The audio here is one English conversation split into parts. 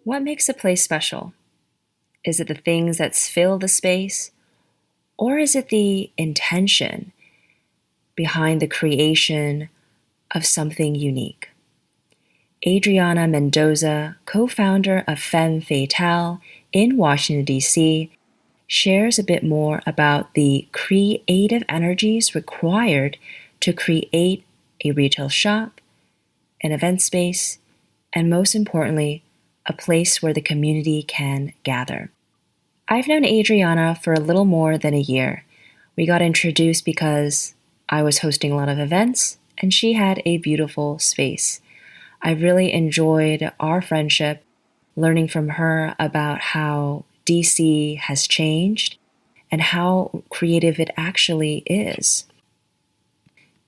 What makes a place special? Is it the things that fill the space, or is it the intention behind the creation of something unique? Adriana Mendoza, co founder of Femme Fatale in Washington, D.C., shares a bit more about the creative energies required to create a retail shop, an event space, and most importantly, a place where the community can gather. I've known Adriana for a little more than a year. We got introduced because I was hosting a lot of events and she had a beautiful space. I really enjoyed our friendship, learning from her about how DC has changed and how creative it actually is.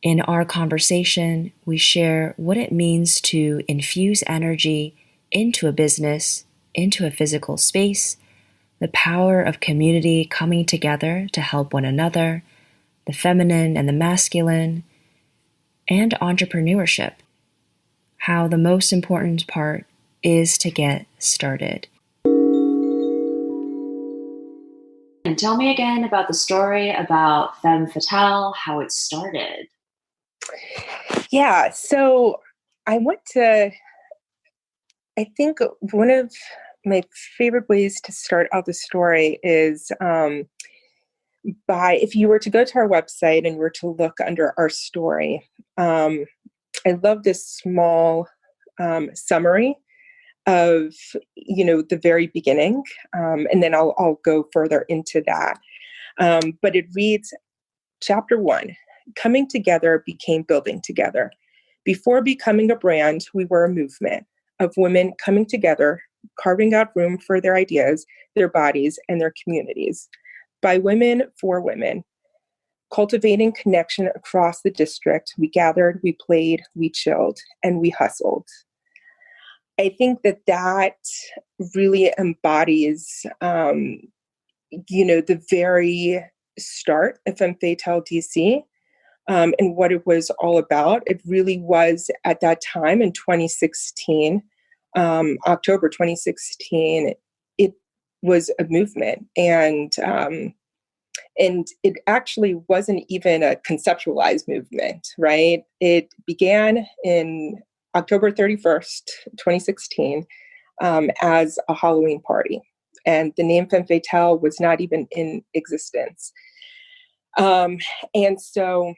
In our conversation, we share what it means to infuse energy into a business, into a physical space, the power of community coming together to help one another, the feminine and the masculine, and entrepreneurship. How the most important part is to get started. And tell me again about the story about Femme Fatale, how it started. Yeah, so I think one of my favorite ways to start out the story is if you were to go to our website and were to look under our story, I love this small summary of, the very beginning, and then I'll go further into that. But it reads, Chapter 1, Coming Together became building together. Before becoming a brand, we were a movement of women coming together, carving out room for their ideas, their bodies, and their communities. By women, for women. Cultivating connection across the district, we gathered, we played, we chilled, and we hustled. I think that really embodies, the very start of Femme Fatale D.C. And what it was all about. It really was at that time in 2016, October 2016, it was a movement. And it actually wasn't even a conceptualized movement, right? It began in October 31st, 2016, as a Halloween party. And the name Femme Fatale was not even in existence. And so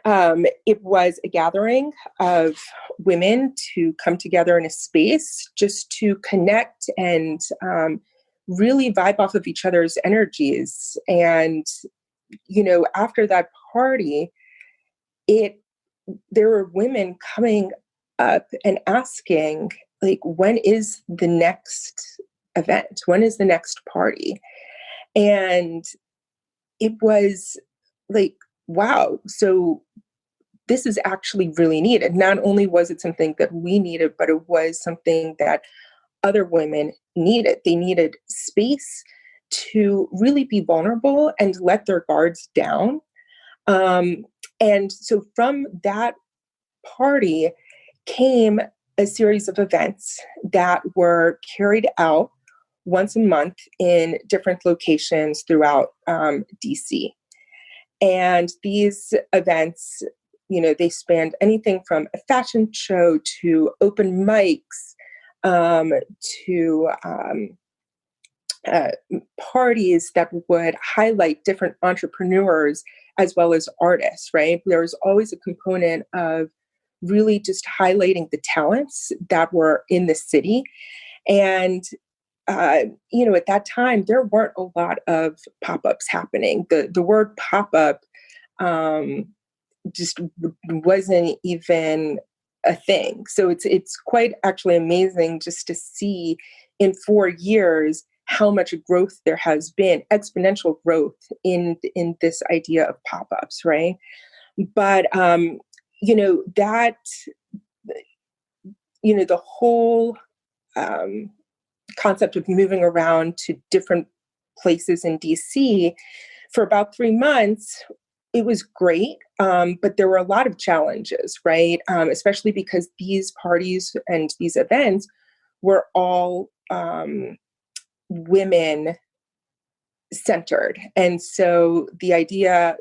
it was a gathering of women to come together in a space just to connect and really vibe off of each other's energies. And, after that party, there were women coming up and asking, like, when is the next event? When is the next party? And it was like, wow, so this is actually really needed. Not only was it something that we needed, but it was something that other women needed. They needed space to really be vulnerable and let their guards down. And so from that party came a series of events that were carried out once a month in different locations throughout DC. And these events, they spanned anything from a fashion show to open mics, to parties that would highlight different entrepreneurs as well as artists, right? There was always a component of really just highlighting the talents that were in the city. And at that time, there weren't a lot of pop-ups happening. The word pop-up just wasn't even a thing. So it's quite actually amazing just to see in 4 years how much growth there has been, exponential growth in this idea of pop-ups, right? But the whole concept of moving around to different places in DC for about 3 months, it was great, but there were a lot of challenges, right? Especially because these parties and these events were all women centered. And so the idea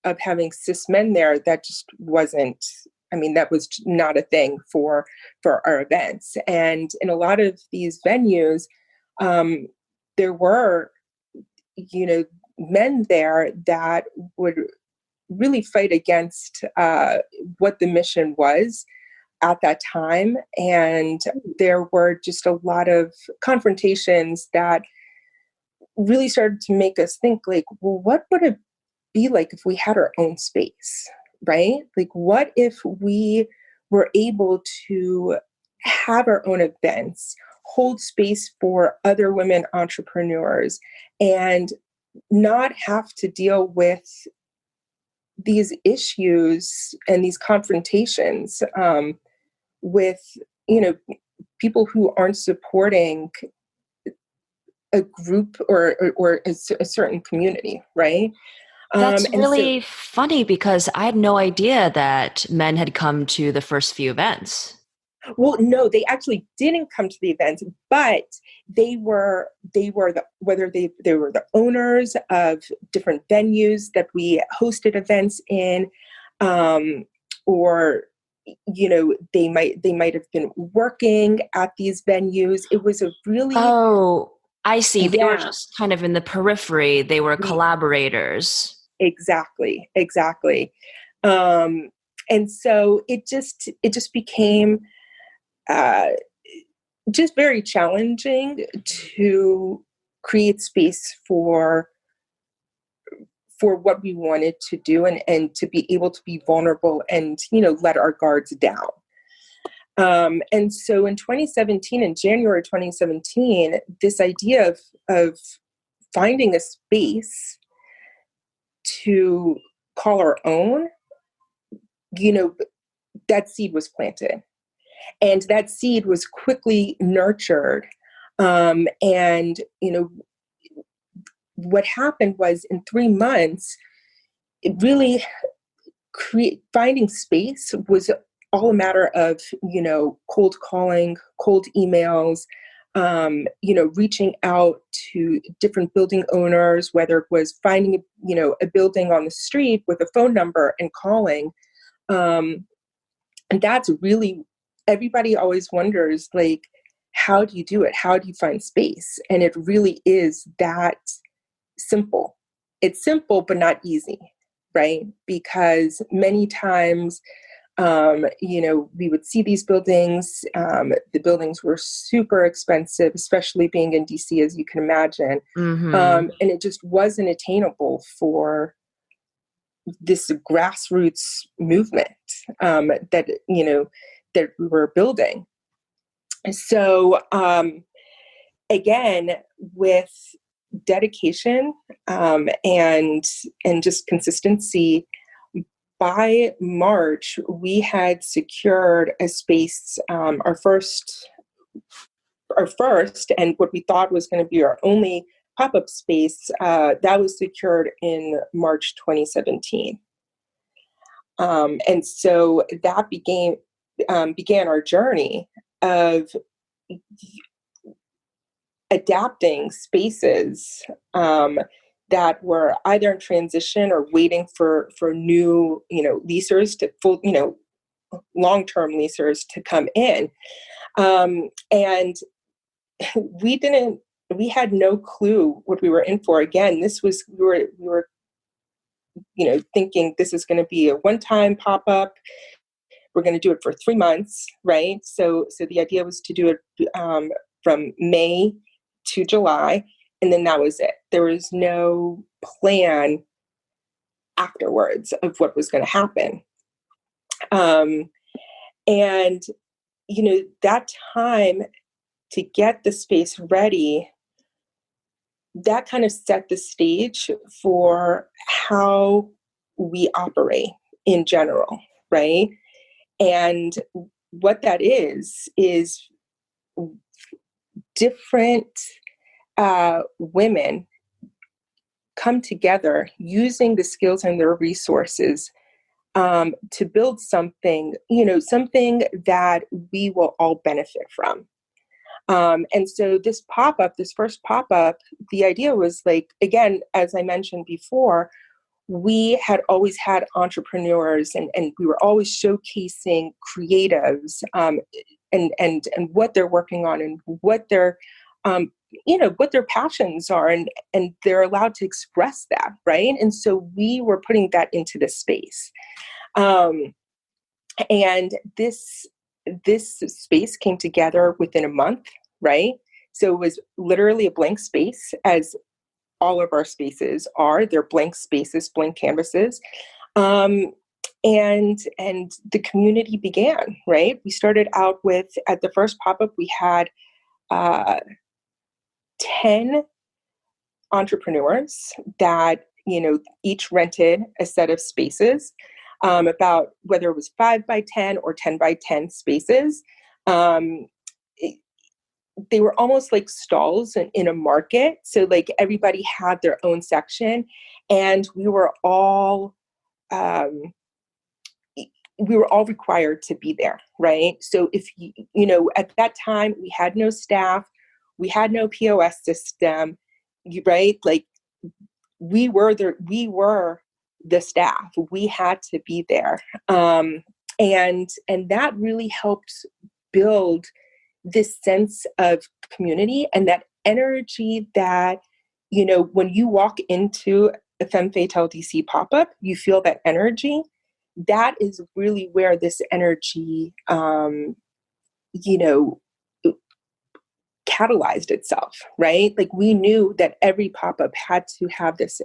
of having cis men there, that just wasn't, I mean, that was not a thing for our events. And in a lot of these venues, there were, you know, men there that would really fight against what the mission was at that time. And there were just a lot of confrontations that really started to make us think, like, well, what would it be like if we had our own space, right? Like, what if we were able to have our own events, hold space for other women entrepreneurs, and not have to deal with these issues and these confrontations with, you know, people who aren't supporting a group or a certain community, right? That's And so, really funny because I had no idea that men had come to the first few events. well, no, they actually didn't come to the events, but they were the, whether they were the owners of different venues that we hosted events in, or, you know, they might have been working at these venues. It was a really, Oh, I see. They were yeah, just kind of in the periphery. They were we collaborators. exactly. Um, and so it just became uh, just very challenging to create space for what we wanted to do, and to be able to be vulnerable and, you know, let our guards down. And so in 2017, in January 2017, this idea of finding a space to call our own, you know, that seed was planted. And that seed was quickly nurtured. And, you know, what happened was in 3 months, it really finding space was all a matter of, you know, cold calling, cold emails, you know, reaching out to different building owners, whether it was finding, you know, a building on the street with a phone number and calling. Um, and that's really, everybody always wonders, like, how do you do it? How do you find space? And it really is that simple. It's simple, but not easy, right? Because many times, you know, we would see these buildings. The buildings were super expensive, especially being in DC, as you can imagine. Mm-hmm. And it just wasn't attainable for this grassroots movement that, you know, that we were building. So, again, with dedication, and just consistency, by March we had secured a space, our first, and what we thought was going to be our only pop-up space, that was secured in March 2017. And so that began our journey of adapting spaces, that were either in transition or waiting for new, you know, leasers to full, you know, long-term leasers to come in. And we didn't, we had no clue what we were in for. Again, this was, we were, you know, thinking this is going to be a one-time pop-up. We're going to do it for 3 months, right? So the idea was to do it, from May to July, and then that was it. There was no plan afterwards of what was going to happen. Um, and, you know, that time to get the space ready, that kind of set the stage for how we operate in general, right? And what that is different women come together using the skills and their resources, to build something, you know, something that we will all benefit from. And so this pop up, this first pop up, the idea was like, again, as I mentioned before, we had always had entrepreneurs and we were always showcasing creatives, and what they're working on and what their what their passions are, and they're allowed to express that, right? And so we were putting that into the space. Um, and this space came together within a month, right? So it was literally a blank space, as all of our spaces are. They're blank spaces, blank canvases. Um, and the community began, right? We started out with, at the first pop-up, we had uh, 10 entrepreneurs that, each rented a set of spaces, about whether it was 5 by 10 or 10 by 10 spaces. Um, it, they were almost like stalls in a market. So like everybody had their own section, and um, we were all required to be there, right? So if at that time we had no staff, we had no POS system, right? Like we were the staff. We had to be there, and that really helped build this sense of community and that energy that, when you walk into a Femme Fatale D.C. pop-up, you feel that energy. That is really where this energy, you know, catalyzed itself, right? Like we knew that every pop-up had to have this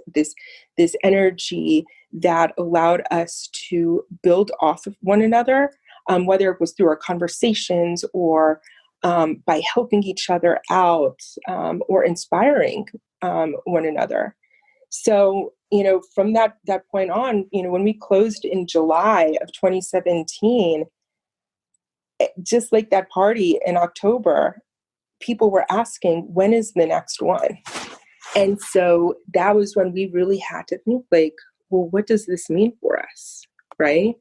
energy that allowed us to build off of one another, whether it was through our conversations or by helping each other out, or inspiring one another. So, from that point on, when we closed in July of 2017, just like that party in October, people were asking, when is the next one? And so that was when we really had to think like, well, what does this mean for us? Right.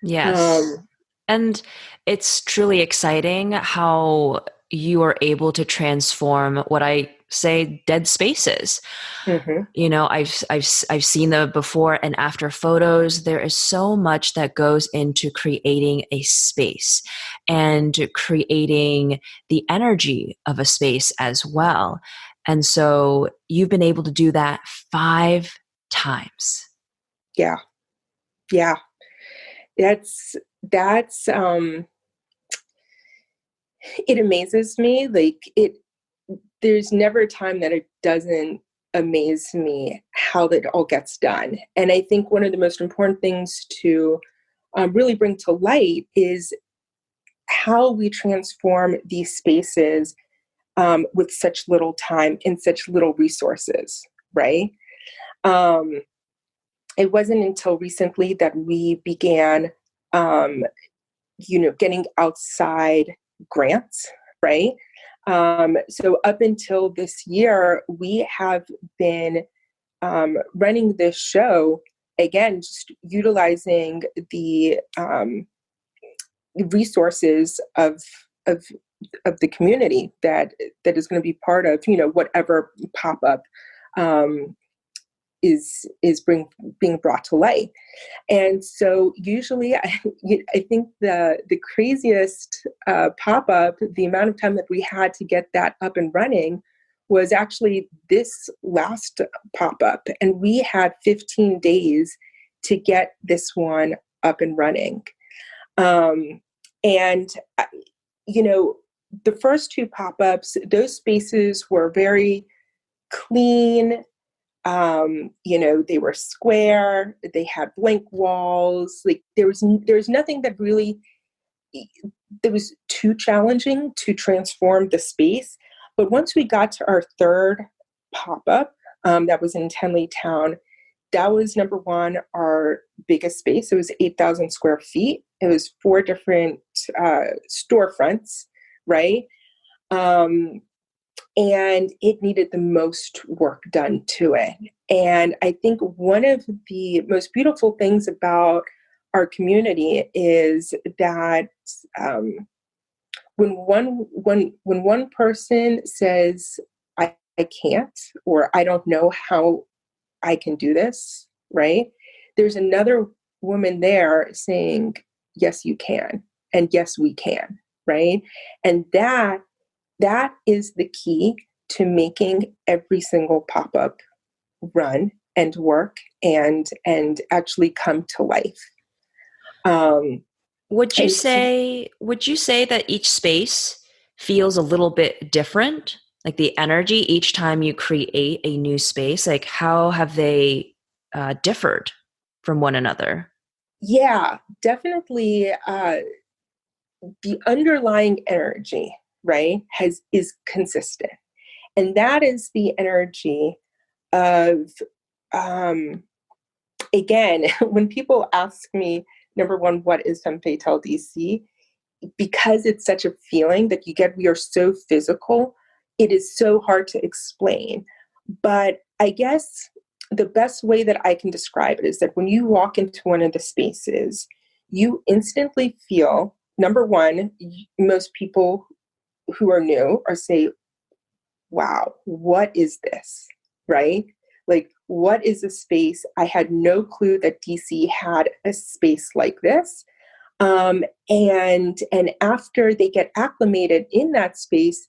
Yes. Um, And it's truly exciting how you are able to transform what I say dead spaces. mhm. I've seen the before and after photos. There is so much that goes into creating a space and creating the energy of a space as well. And so you've been able to do that 5 times. Yeah. Yeah. That's it amazes me. Like there's never a time that it doesn't amaze me how that all gets done. And I think one of the most important things to really bring to light is how we transform these spaces with such little time and such little resources, right? Um, it wasn't until recently that we began, um, getting outside grants, right? So up until this year, we have been running this show, again, just utilizing the resources of of the community that is going to be part of whatever pop up um, is being brought to light. And so usually I think the craziest pop up, the amount of time that we had to get that up and running was actually this last pop up, and we had 15 days to get this one up and running. Um, and you know, the first two pop-ups, those spaces were very clean. They were square, they had blank walls. Like there was nothing that really that was too challenging to transform the space. But once we got to our third pop-up, that was in Tenley Town, that was number one, our biggest space. It was 8,000 square feet. It was 4 different storefronts, right? Um, and it needed the most work done to it. And I think one of the most beautiful things about our community is that when one person says, I can't, or I don't know how I can do this, right? There's another woman there saying, yes, you can, and yes, we can, right? And that is the key to making every single pop-up run and work and actually come to life. And Would you say that each space feels a little bit different? Like the energy each time you create a new space, like how have they differed from one another? yeah, definitely, the underlying energy, right, has is consistent, and that is the energy of, um, again, when people ask me, number one, what is Femme Fatale DC? Because it's such a feeling that you get, we are so physical, it is so hard to explain. But I guess the best way that I can describe it is that when you walk into one of the spaces, you instantly feel, number one, most people who are new are say, wow, what is this? Right? Like, what is a space? I had no clue that DC had a space like this. And after they get acclimated in that space,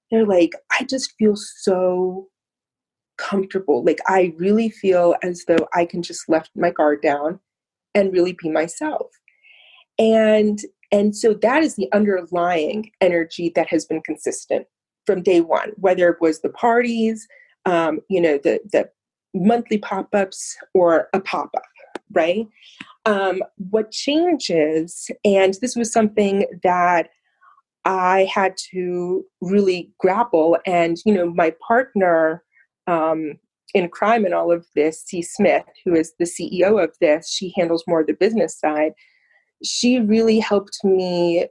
they're like, I just feel so comfortable. Like, I really feel as though I can just let my guard down and really be myself. And and so that is the underlying energy that has been consistent from day one, whether it was the parties, the monthly pop-ups or a pop-up, right? What changes, and this was something that I had to really grapple, and my partner in crime in all of this, C. Smith, who is the CEO of this, she handles more of the business side. She really helped me,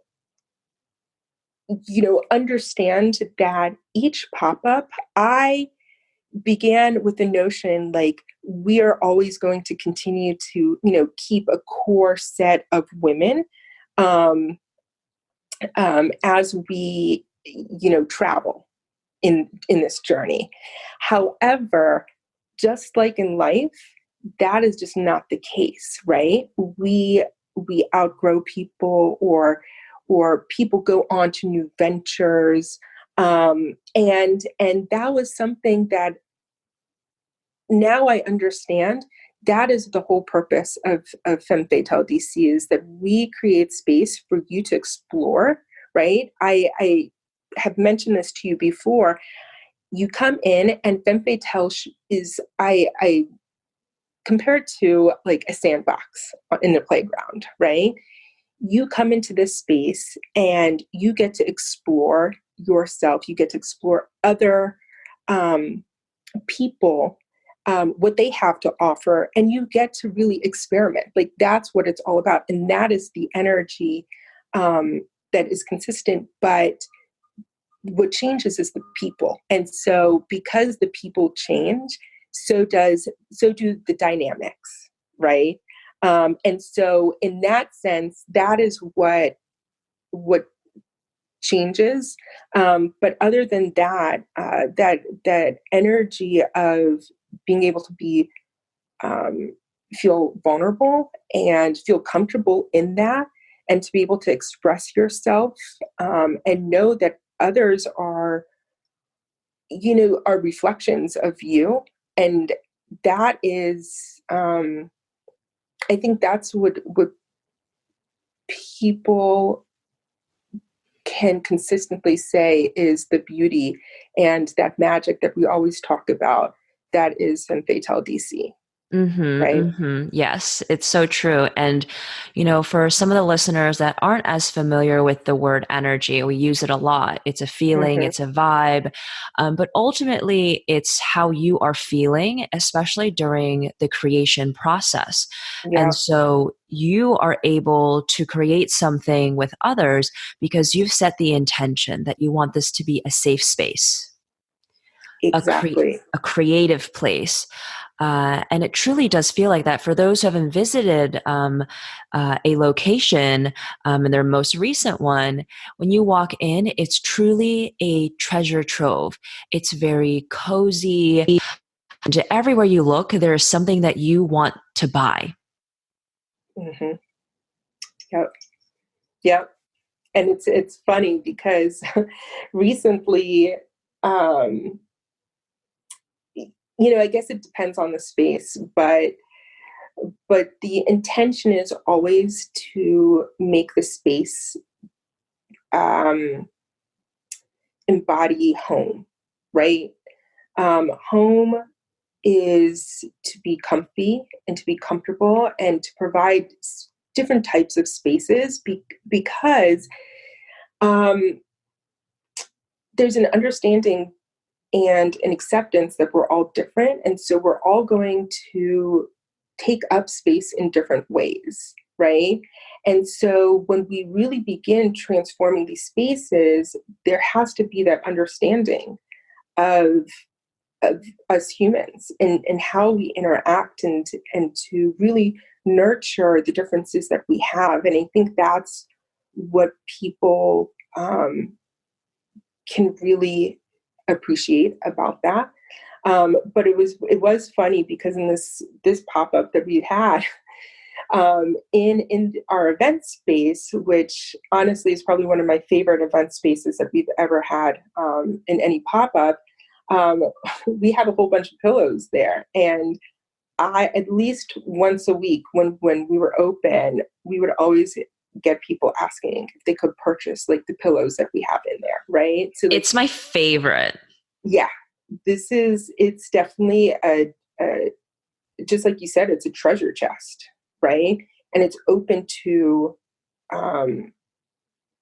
understand that each pop-up, I began with the notion like we are always going to continue to, keep a core set of women, um, as we, travel in this journey. However, just like in life, that is just not the case, right? We outgrow people, or people go on to new ventures, and that was something that now I understand. That is the whole purpose of Femme Fatale DC, is that we create space for you to explore, right? I have mentioned this to you before. You come in, and Femme Fatale is, I compare it to like a sandbox in the playground, right? You come into this space and you get to explore yourself. You get to explore other people, what they have to offer, and you get to really experiment. Like, that's what it's all about. And that is the energy that is consistent. But what changes is the people. And so because the people change, so do the dynamics, right? And so in that sense, that is what changes. But other than that, that energy of being able to be, feel vulnerable and feel comfortable in that, and to be able to express yourself, and know that others are, are reflections of you. And that is, I think that's what people can consistently say is the beauty and that magic that we always talk about, that is Femme Fatale DC, right? Yes, it's so true. And, for some of the listeners that aren't as familiar with the word energy, we use it a lot. It's a feeling, Mm-hmm. it's a vibe, but ultimately it's how you are feeling, especially during the creation process. And Yeah, so you are able to create something with others because you've set the intention that you want this to be a safe space, exactly. a creative place. And it truly does feel like that. For those who haven't visited a location, and their most recent one, when you walk in, it's truly a treasure trove. It's very cozy. And everywhere you look, there is something that you want to buy. Hmm. Yep. Yep. And it's funny because recently, um, I guess it depends on the space, but the intention is always to make the space um, embody home, right? Home is to be comfy and to be comfortable and to provide different types of spaces because um, there's an understanding and an acceptance that we're all different. And so we're all going to take up space in different ways, right? And so when we really begin transforming these spaces, there has to be that understanding of of us humans and how we interact and to really nurture the differences that we have. And I think that's what people can really appreciate about that. But it was funny because in this pop up that we had in our event space, which honestly is probably one of my favorite event spaces that we've ever had in any pop up. Um, we have a whole bunch of pillows there, and I at least once a week when we were open, we would always get people asking if they could purchase like the pillows that we have in there, right? So like, It's my favorite. yeah, it's definitely a just like you said, it's a treasure chest, right? And it's open um,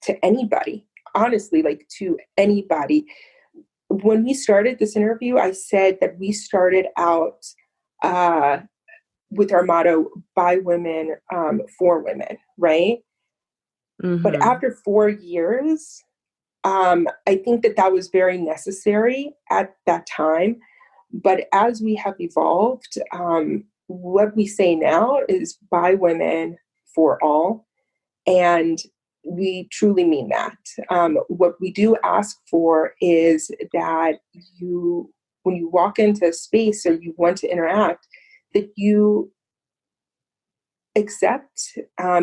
to anybody, honestly, like to anybody. When we started this interview, I said that we started out uh, with our motto, by women, for women, right? But Mm-hmm. after 4 years, I think that was very necessary at that time. But as we have evolved, what we say now is by women for all. And we truly mean that. What we do ask for is that when you walk into a space or you want to interact, that you accept,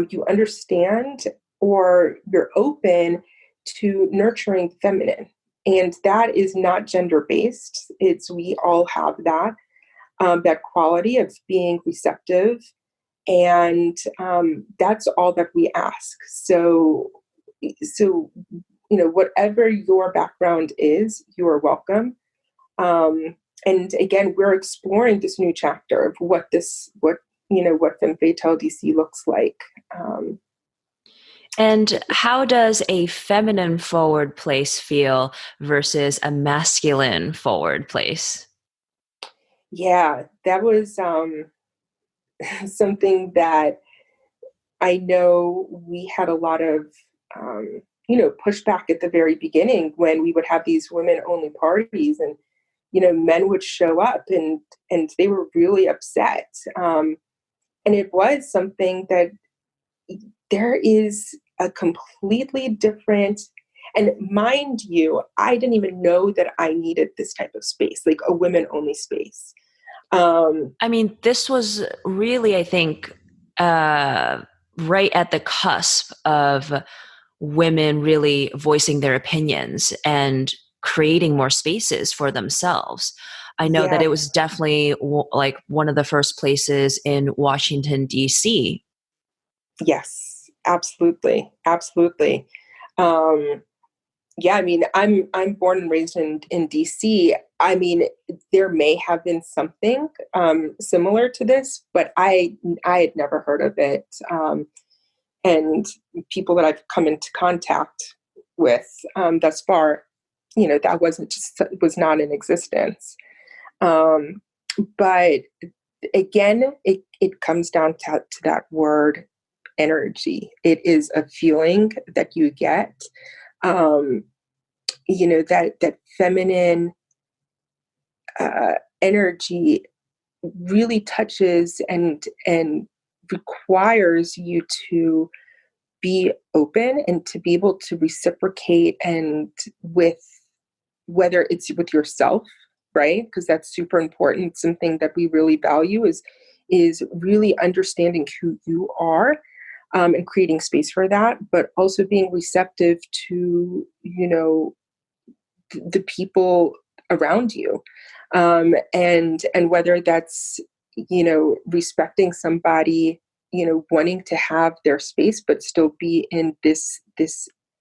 you understand, or you're open to nurturing feminine. And that is not gender based. We all have that quality of being receptive. And that's all that we ask. So, whatever your background is, you are welcome. And again, we're exploring this new chapter of what Femme Fatale D.C looks like. Um, And how does a feminine forward place feel versus a masculine forward place? yeah, that was something that I know we had a lot of, pushback at the very beginning when we would have these women only parties and, men would show up and they were really upset. And it was something that there is a completely different, and mind you, I didn't even know that I needed this type of space, like a women only space. Um, I mean, this was really, I think, uh, right at the cusp of women really voicing their opinions and creating more spaces for themselves. I know that yeah, it was definitely like one of the first places in Washington, D.C. yes, absolutely, absolutely. Um, yeah, I mean, I'm born and raised in DC. I mean, there may have been something similar to this, but I had never heard of it. And people that I've come into contact with thus far, that was not in existence. Um, but again, it comes down to that word energy. It is a feeling that you get. Um, that feminine energy really touches and requires you to be open and to be able to reciprocate, and with, whether it's with yourself, right? Because that's super important. Something that we really value is really understanding who you are, and creating space for that, but also being receptive to, the people around you, and whether that's, respecting somebody, wanting to have their space but still be in this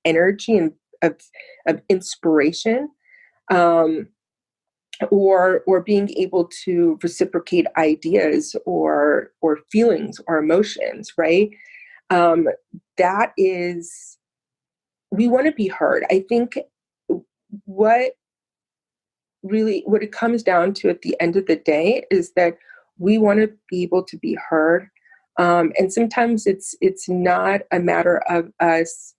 energy and of inspiration, um, or being able to reciprocate ideas or feelings or emotions, right? um, that is, we want to be heard. I think what what it comes down to at the end of the day is that we want to be able to be heard, and sometimes it's not a matter of us,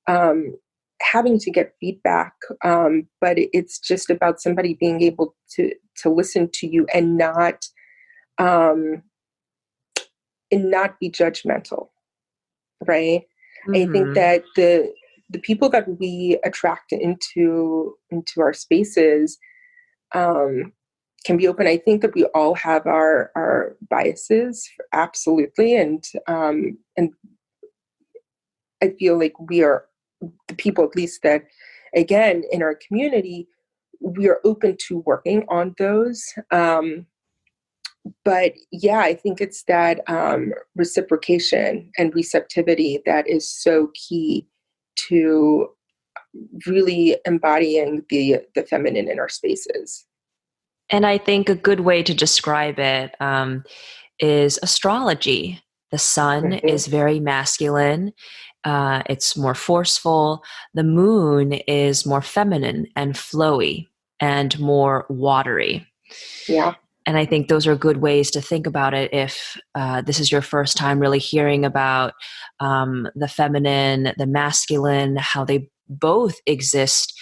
um, having to get feedback, but it's just about somebody being able to listen to you um, and not be judgmental, right? I think Mm-hmm. that the people that we attract into our spaces, um, can be open. I think that we all have our biases, absolutely, and I feel like we are the people, at least that, again, in our community, we are open to working on those. But yeah, I think it's that, reciprocation and receptivity that is so key to really embodying the feminine in our spaces. And I think a good way to describe it is astrology. The sun Mm-hmm. is very masculine, it's more forceful. The moon is more feminine and flowy and more watery. Yeah. And I think those are good ways to think about it if this is your first time really hearing about the feminine, the masculine, how they both exist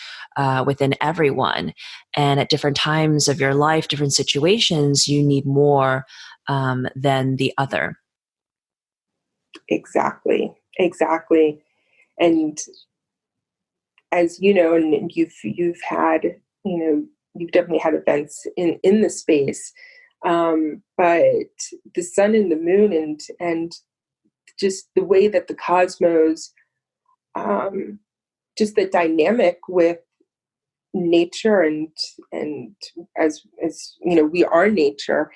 within everyone. And at different times of your life, different situations, you need more than the other. Exactly. Exactly. And as you know, and you've had, you've definitely had events in the space, but the sun and the moon, and just the way that the cosmos, um, just the dynamic with nature, and as we are nature,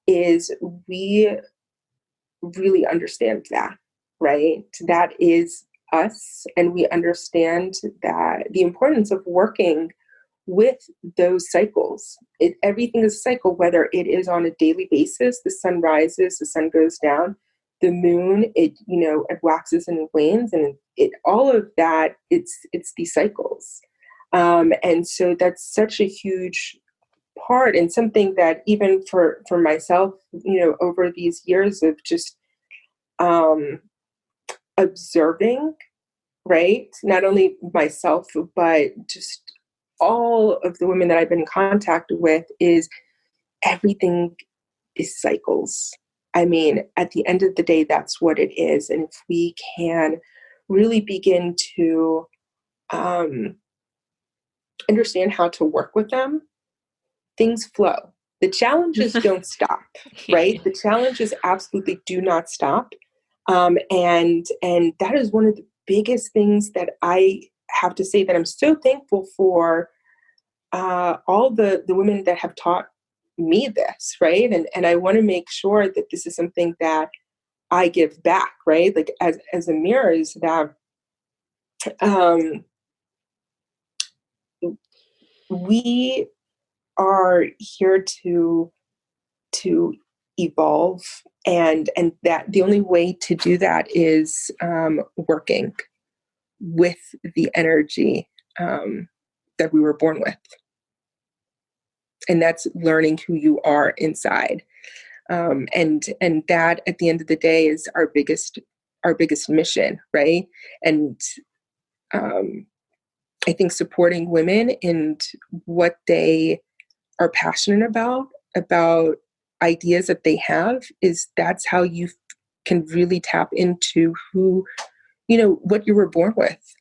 is we really understand that, right? That is us. And we understand that the importance of working with those cycles. Everything is a cycle, whether it is on a daily basis, the sun rises, the sun goes down, the moon, it waxes and wanes, and it all of that, it's these cycles. And so that's such a huge part, and something that even for myself, over these years of just, um, observing, right? Not only myself, but just all of the women that I've been in contact with, is everything is cycles. I mean, at the end of the day, that's what it is. And if we can really begin to, um, understand how to work with them, things flow. The challenges don't stop, right? The challenges absolutely do not stop. And that is one of the biggest things that I have to say, that I'm so thankful for, all the women that have taught me this, right? And I want to make sure that this is something that I give back, right? Like as a mirror, is that, um, we are here to evolve, and that the only way to do that is, working with the energy, that we were born with, and that's learning who you are inside, and that at the end of the day is our biggest mission, right? And, um, I think supporting women in what they are passionate about ideas that they have, is that's how you can really tap into who, what you were born with.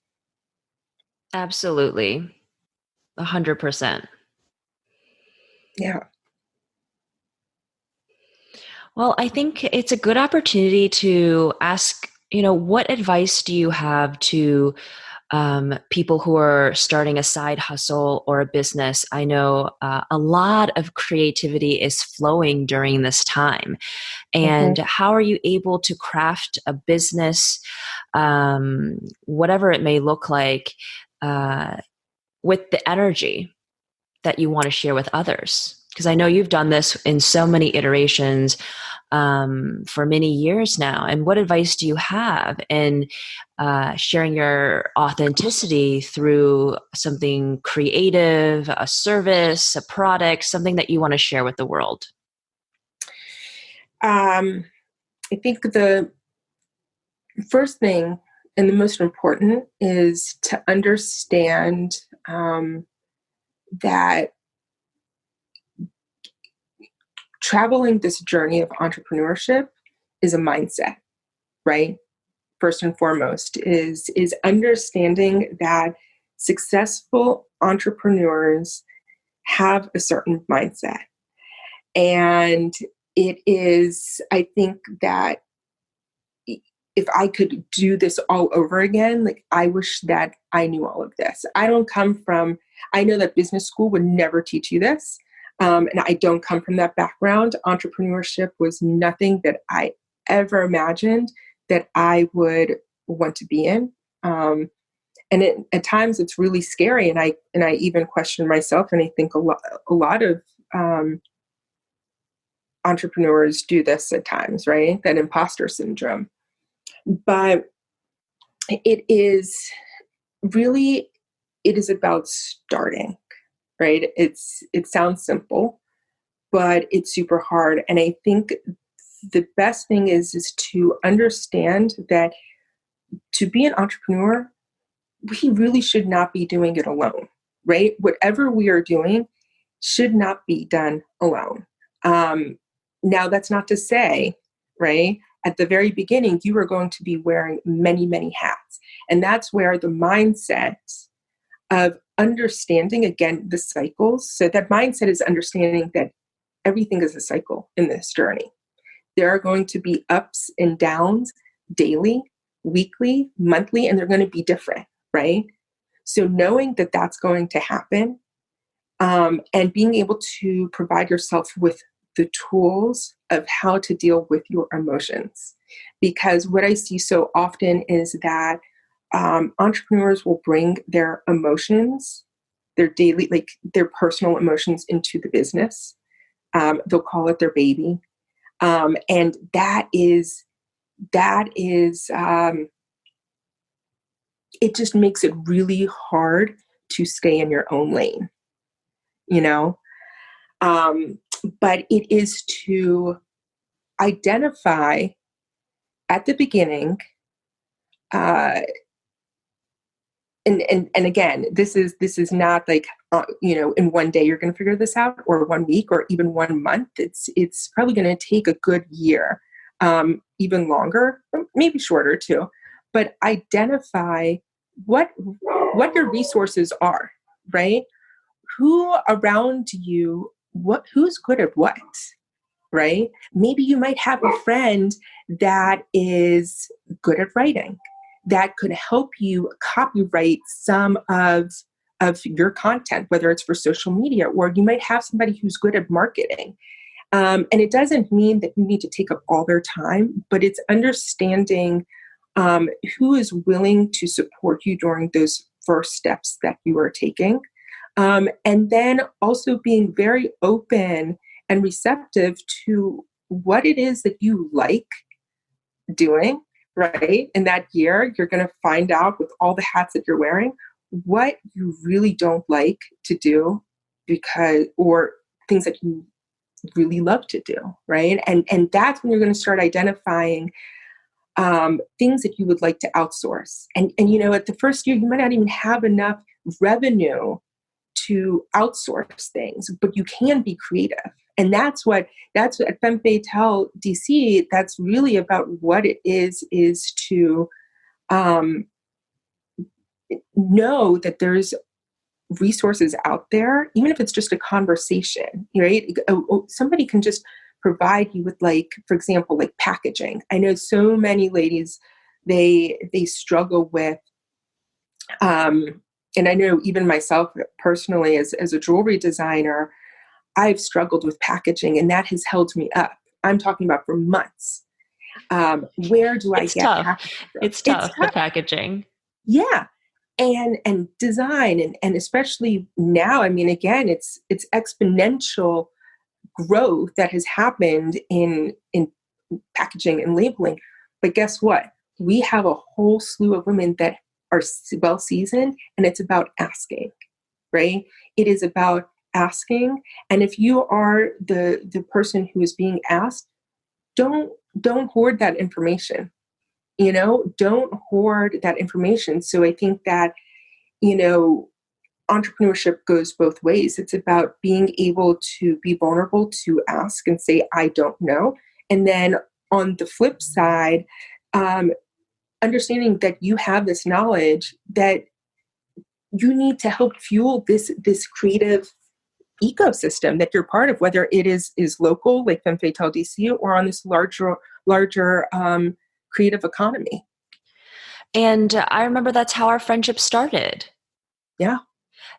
Absolutely. 100%. Yeah. Well, I think it's a good opportunity to ask, what advice do you have to people who are starting a side hustle or a business? I know a lot of creativity is flowing during this time. And Mm-hmm. how are you able to craft a business, whatever it may look like, uh, with the energy that you want to share with others? Because I know you've done this in so many iterations for many years now. And what advice do you have in sharing your authenticity through something creative, a service, a product, something that you want to share with the world? I think the first thing and the most important is to understand that traveling this journey of entrepreneurship is a mindset, right? First and foremost is understanding that successful entrepreneurs have a certain mindset. And it is, I think that if I could do this all over again, like I wish that I knew all of this. I know that business school would never teach you this. And I don't come from that background. Entrepreneurship was nothing that I ever imagined that I would want to be in. At times it's really scary. And I even question myself. And I think a lot of entrepreneurs do this at times, right? That imposter syndrome. But it is really, it is about starting, right? It sounds simple, but it's super hard. And I think the best thing is to understand that to be an entrepreneur, we really should not be doing it alone, right? Whatever we are doing should not be done alone. Um, Now, that's not to say, right, at the very beginning, you are going to be wearing many, many hats. And that's where the mindset of understanding, again, the cycles. So that mindset is understanding that everything is a cycle in this journey. There are going to be ups and downs daily, weekly, monthly, and they're going to be different, right? So knowing that that's going to happen, and being able to provide yourself with the tools of how to deal with your emotions. Because what I see so often is that entrepreneurs will bring their emotions, their daily, like their personal emotions into the business. They'll call it their baby. And that is, it just makes it really hard to stay in your own lane, you know? But it is to identify at the beginning, uh, and again, this is not like in one day you're going to figure this out, or 1 week, or even 1 month. It's probably going to take a good year, even longer, maybe shorter too. But identify what your resources are, right? Who around you, who's good at what, right? Maybe you might have a friend that is good at writing that could help you copyright some of your content, whether it's for social media, or you might have somebody who's good at marketing. And it doesn't mean that you need to take up all their time, but it's understanding who is willing to support you during those first steps that you are taking. And then also being very open and receptive to what it is that you like doing, right? In that year, you're going to find out, with all the hats that you're wearing, what you really don't like to do, or things that you really love to do, right? And that's when you're going to start identifying things that you would like to outsource. And at the first year, you might not even have enough revenue to outsource things, but you can be creative. And that's what Femme Fatale DC, that's really about what it is to um, know that there's resources out there, even if it's just a conversation, right? Somebody can just provide you with, like, for example, like packaging. I know so many ladies, they struggle with, and I know even myself personally as a jewelry designer, I've struggled with packaging, and that has held me up. I'm talking about for months. Where do I It's get tough. packaging from? It's It's tough, the tough. packaging. Yeah. And design, and especially now, I mean, again, it's exponential growth that has happened in packaging and labeling. But guess what? We have a whole slew of women that are well seasoned, and it's about asking, right? It is about asking. And if you are the person who is being asked, don't don't hoard that information. Don't hoard that information. So I think that, you know, entrepreneurship goes both ways. It's about being able to be vulnerable, to ask and say, I don't know. And then on the flip side, um, understanding that you have this knowledge that you need to help fuel this creative ecosystem that you're part of, whether it is local, like Femme Fatale DC, or on this larger creative economy. And I remember that's how our friendship started. Yeah.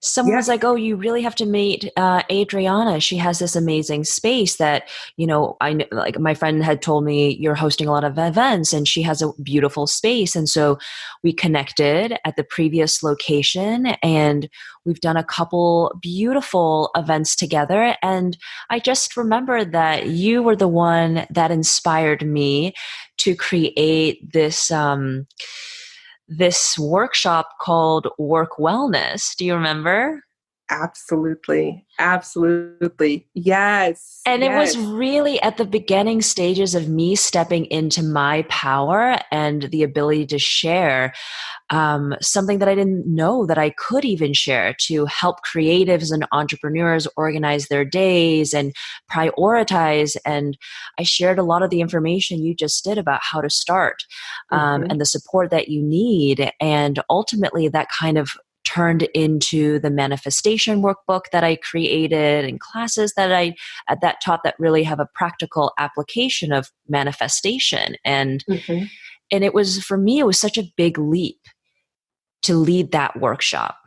Someone was Yes. like, "Oh, you really have to meet Adriana. She has this amazing space that, like my friend had told me you're hosting a lot of events and she has a beautiful space." And so we connected at the previous location and we've done a couple beautiful events together. And I just remembered that you were the one that inspired me to create this workshop called Work Wellness. Do you remember? Absolutely. Absolutely. Yes. And it was Yes. really at the beginning stages of me stepping into my power and the ability to share something that I didn't know that I could even share, to help creatives and entrepreneurs organize their days and prioritize. And I shared a lot of the information you just did about how to start, Hmm. and the support that you need. And ultimately, that kind of turned into the manifestation workbook that I created and classes that I at that taught that really have a practical application of manifestation. Hmm. And it was, for me, it was such a big leap to lead that workshop.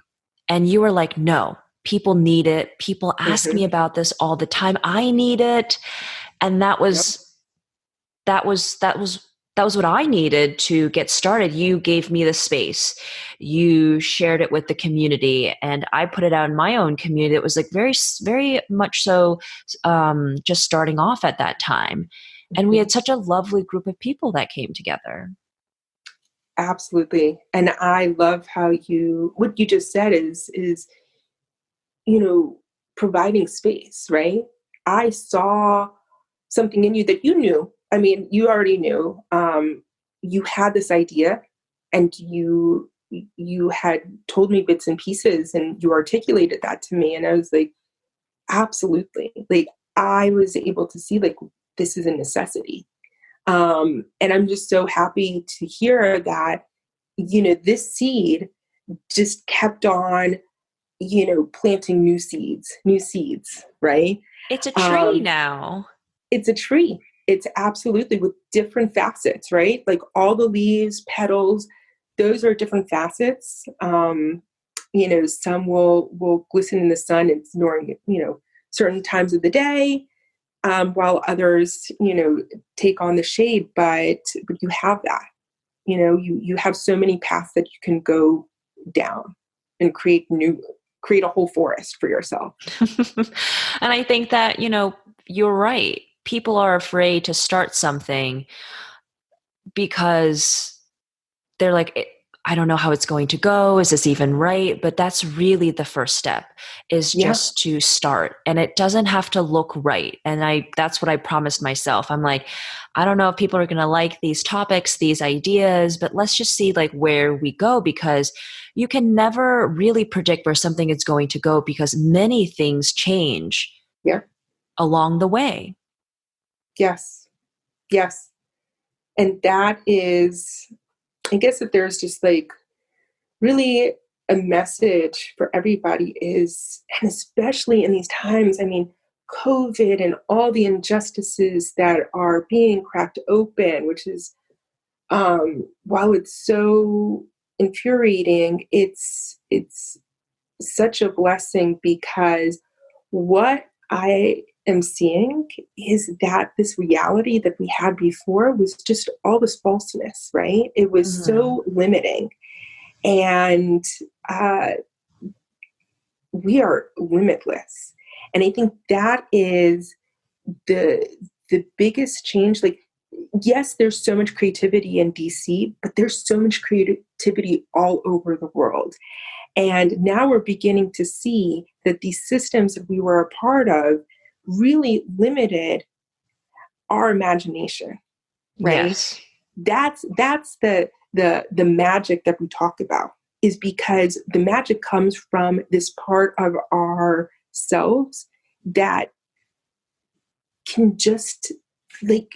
And you were like, no, people need it. People ask me Hmm. about this all the time. I need it. And Yep. that was that was that was what I needed to get started. You gave me the space. You shared it with the community, and I put it out in my own community. It was like very, very much so, just starting off at that time. And we Hmm. had such a lovely group of people that came together. Absolutely. And I love how what you just said is, you know, providing space, right? I saw something in you that you knew. I mean, you already knew. You had this idea, and you had told me bits and pieces, and you articulated that to me, and I was like, absolutely. Like, I was able to see, like, this is a necessity. And I'm just so happy to hear that, this seed just kept on, planting new seeds, right? It's a tree Um, now. it's a tree. It's absolutely with different facets, right? Like all the leaves, petals, those are different facets. Some will glisten in the sun and during, certain times of the day, while others, take on the shade. But you have that. You have so many paths that you can go down and create a whole forest for yourself. And I think that, you're right. People are afraid to start something because they're like, I don't know how it's going to go. Is this even right? But that's really the first step, is Yeah. just to start. And it doesn't have to look right. And that's what I promised myself. I'm like, I don't know if people are going to like these topics, these ideas, but let's just see like where we go, because you can never really predict where something is going to go because many things change. Yeah. along the way. Yes. Yes. And that is, I guess that there's just like really a message for everybody is, and especially in these times, I mean, COVID and all the injustices that are being cracked open, which is, while it's so infuriating, it's such a blessing, because what I am seeing is that this reality that we had before was just all this falseness, right? It was Mm-hmm. so limiting. And we are limitless. And I think that is the the biggest change. Like, yes, there's so much creativity in DC, but there's so much creativity all over the world. And now we're beginning to see that these systems that we were a part of really limited our imagination, right? Yes. That's the magic that we talk about, is because the magic comes from this part of ourselves that can just like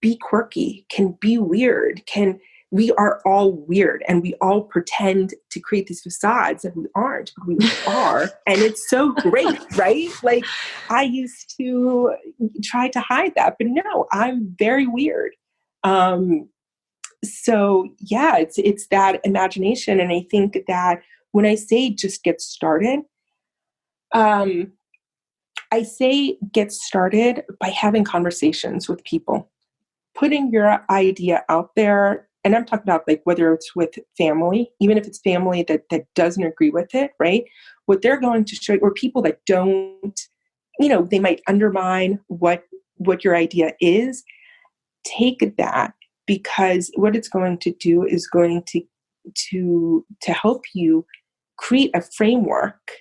be quirky, can be weird, can we are all weird, and we all pretend to create these facades that we aren't, but we are. And it's so great, right? Like, I used to try to hide that, but no, I'm very weird. Um, so yeah, it's that imagination. And I think that when I say just get started, um, I say get started by having conversations with people, putting your idea out there. And I'm talking about like whether it's with family, even if it's family that doesn't agree with it, right? What they're going to show, or people that don't, they might undermine what your idea is. Take that, because what it's going to do is going to help you create a framework,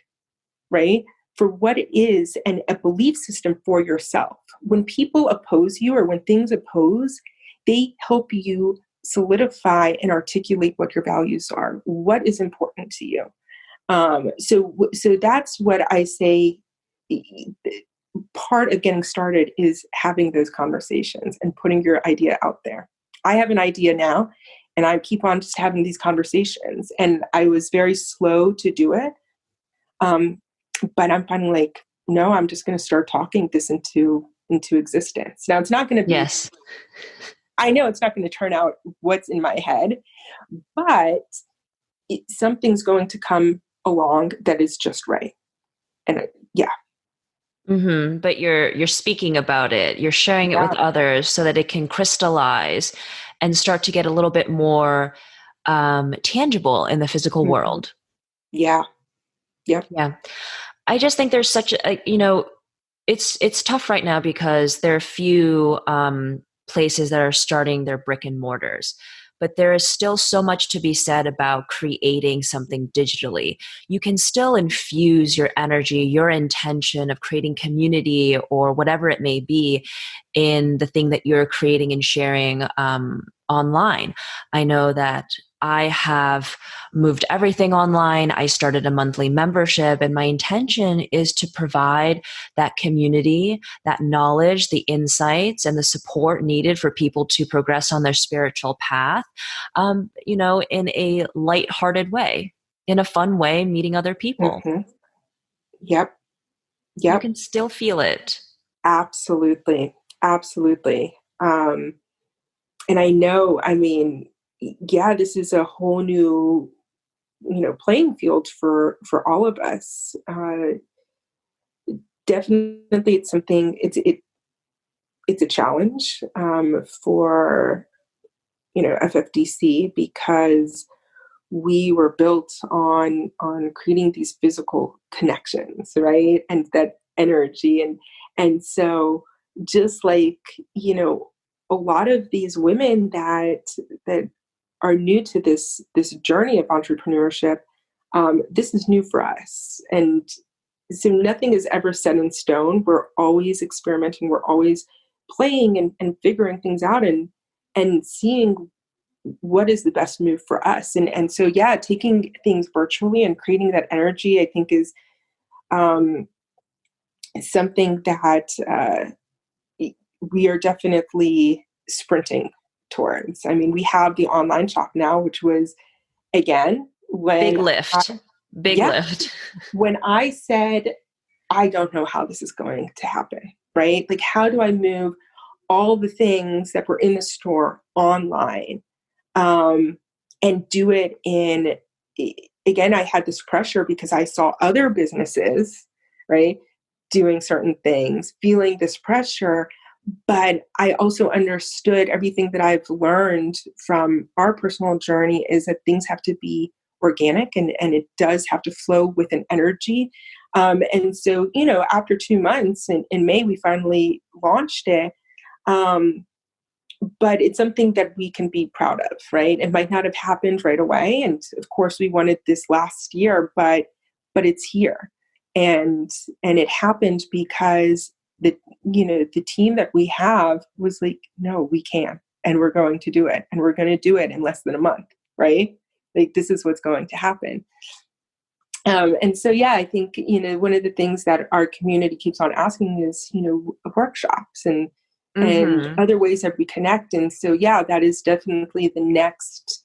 right, for what it is, and a belief system for yourself. When people oppose you, or when things oppose, they help you solidify and articulate what your values are, what is important to you. So that's what I say. Part of getting started is having those conversations and putting your idea out there. I have an idea now, and I keep on just having these conversations. And I was very slow to do it. Um, but I'm finding like, no, I'm just going to start talking this into existence. Now, it's not going to be, Yes. I know it's not going to turn out what's in my head, but something's going to come along that is just right. And yeah. Mm-hmm. But you're speaking about it. You're sharing it with Yeah. others so that it can crystallize and start to get a little bit more tangible in the physical Mm-hmm. world. Yeah. Yep. Yeah. I just think there's such it's tough right now because there are few places that are starting their brick and mortars. But there is still so much to be said about creating something digitally. You can still infuse your energy, your intention of creating community or whatever it may be in the thing that you're creating and sharing online. I know that I have moved everything online. I started a monthly membership, and my intention is to provide that community, that knowledge, the insights, and the support needed for people to progress on their spiritual path, in a lighthearted way, in a fun way, meeting other people. Mm-hmm. Yep. You Yep. can still feel it. Absolutely. Absolutely. And I know, I mean, yeah, this is a whole new, playing field for all of us. Definitely, it's something. It's a challenge for FFDC, because we were built on creating these physical connections, right, and that energy, and so just like a lot of these women that are new to this journey of entrepreneurship, this is new for us. And so nothing is ever set in stone. We're always experimenting. We're always playing and figuring things out, and seeing what is the best move for us. And so, yeah, taking things virtually and creating that energy, I think is, um, something that we are definitely sprinting towards. I mean, we have the online shop now, which was, again, Big when lift. Big yeah, lift. when I said, I don't know how this is going to happen, right? Like, how do I move all the things that were in the store online, um, and do it in, again, I had this pressure because I saw other businesses, right, doing certain things, feeling this pressure. But I also understood everything that I've learned from our personal journey is that things have to be organic, and it does have to flow with an energy. And so, after 2 months in May, we finally launched it. Um, but it's something that we can be proud of, right? It might not have happened right away. And of course we wanted this last year, but it's here. And it happened because the team that we have was like, no, we can, and we're going to do it. And we're going to do it in less than a month, right? Like, this is what's going to happen. And so, yeah, I think, one of the things that our community keeps on asking is, workshops and Mm-hmm. other ways that we connect. And so, yeah, that is definitely the next,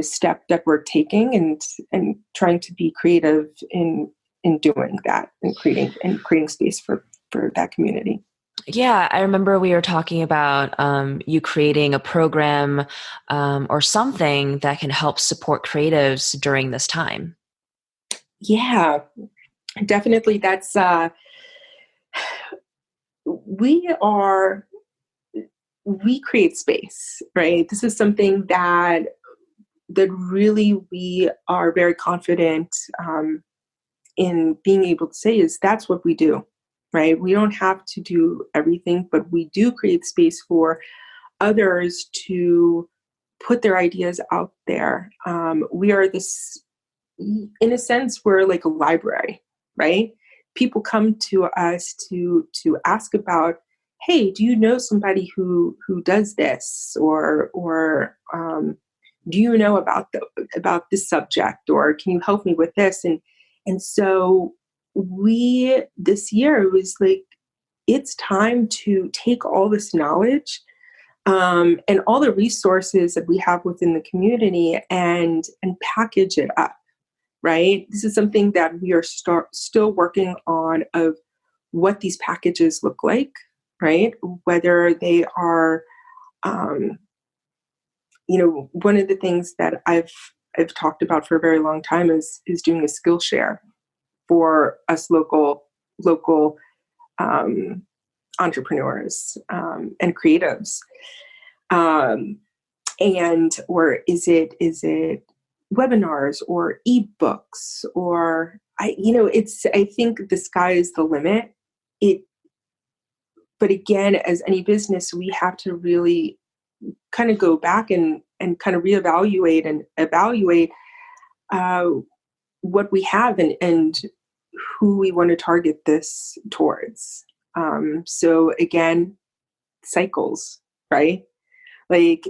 step that we're taking, and trying to be creative in doing that, and creating space for that community. Yeah, I remember we were talking about you creating a program or something that can help support creatives during this time. Yeah, definitely. That's we are we create space, right? This is something that really we are very confident, in being able to say is that's what we do, right? We don't have to do everything, but we do create space for others to put their ideas out there. We are this, in a sense, we're like a library, right? People come to us to ask about, hey, do you know somebody who does this, or do you know about this subject, or can you help me with this? And so we this year it was like, it's time to take all this knowledge, and all the resources that we have within the community, and package it up, right? This is something that we are still working on, of what these packages look like, right? Whether they are, um, one of the things that I've talked about for a very long time is doing a skill share for us local um, entrepreneurs, and creatives. Um, and or is it webinars or ebooks, or I think the sky is the limit. It But again, as any business, we have to really kind of go back and kind of reevaluate and evaluate, uh, what we have, and who we want to target this towards. So again, cycles, right? Like,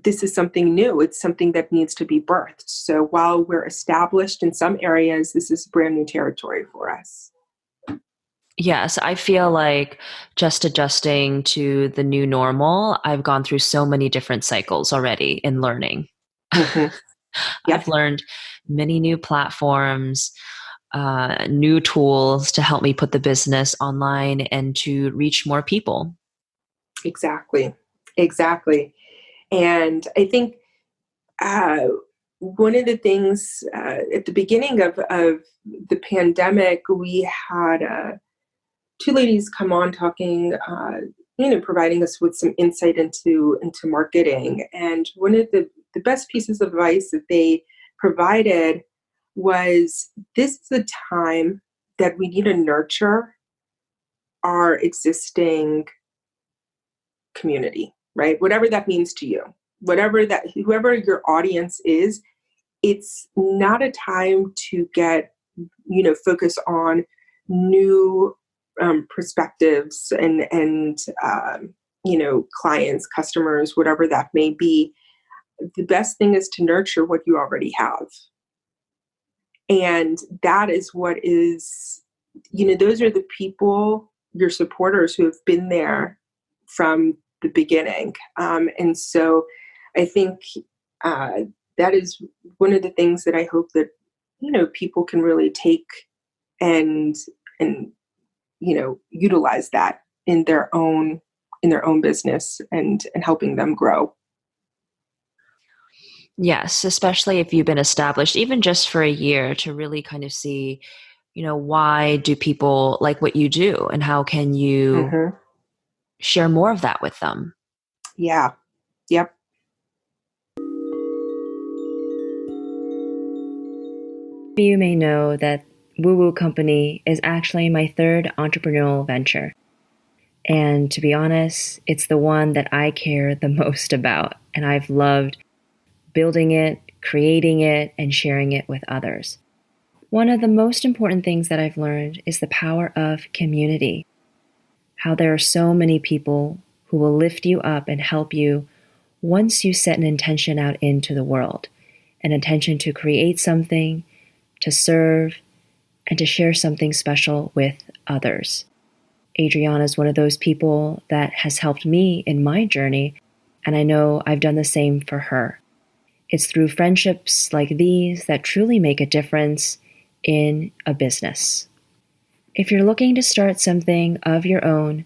this is something new. It's something that needs to be birthed. So while we're established in some areas, this is brand new territory for us. Yes, I feel like just adjusting to the new normal, I've gone through so many different cycles already in learning. Mm-hmm. I've Yep, learned many new platforms, new tools to help me put the business online and to reach more people. exactly. Exactly. And I think, uh, one of the things, at the beginning of the pandemic, we had two ladies come on talking, providing us with some insight into marketing. And one of the best pieces of advice that they provided was, this is a time that we need to nurture our existing community, right? Whatever that means to you, whoever your audience is, it's not a time to get, focus on new, perspectives and clients, customers, whatever that may be. The best thing is to nurture what you already have. And that is what is those are the people, your supporters, who have been there from the beginning. And so I think uh, that is one of the things that I hope that, people can really take and, and, utilize that in their own business and helping them grow. Yes, especially if you've been established, even just for a year, to really kind of see, why do people like what you do and how can you Hmm. share more of that with them? Yeah. Yep. You may know that Woo Woo Company is actually my third entrepreneurial venture. And to be honest, it's the one that I care the most about. And I've loved building it, creating it, and sharing it with others. One of the most important things that I've learned is the power of community. How there are so many people who will lift you up and help you once you set an intention out into the world, an intention to create something, to serve, and to share something special with others. Adriana is one of those people that has helped me in my journey, and I know I've done the same for her. It's through friendships like these that truly make a difference in a business. If you're looking to start something of your own,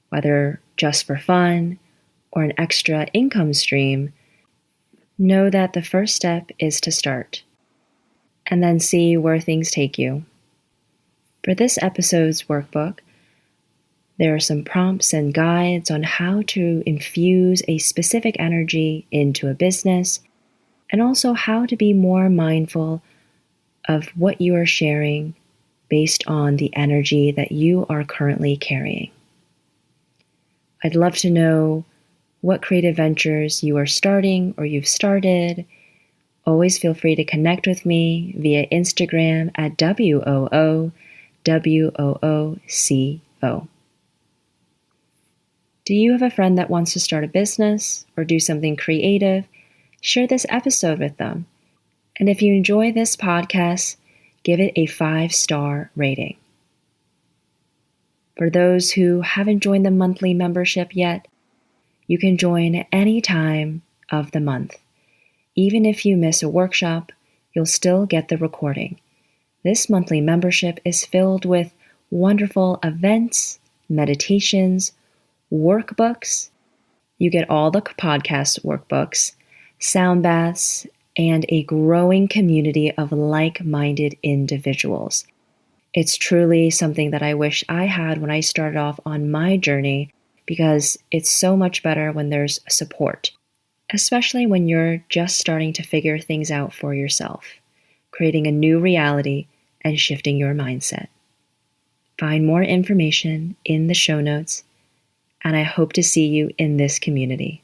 whether just for fun or an extra income stream, know that the first step is to start and then see where things take you. For this episode's workbook, there are some prompts and guides on how to infuse a specific energy into a business, and also how to be more mindful of what you are sharing based on the energy that you are currently carrying. I'd love to know what creative ventures you are starting or you've started. Always feel free to connect with me via Instagram at WOOWOOCO. Do you have a friend that wants to start a business or do something creative? Share this episode with them. And if you enjoy this podcast, give it a 5-star rating. For those who haven't joined the monthly membership yet, you can join any time of the month. Even if you miss a workshop, you'll still get the recording. This monthly membership is filled with wonderful events, meditations, workbooks. You get all the podcast workbooks, sound baths, and a growing community of like-minded individuals. It's truly something that I wish I had when I started off on my journey, because it's so much better when there's support, especially when you're just starting to figure things out for yourself, creating a new reality and shifting your mindset. Find more information in the show notes, and I hope to see you in this community.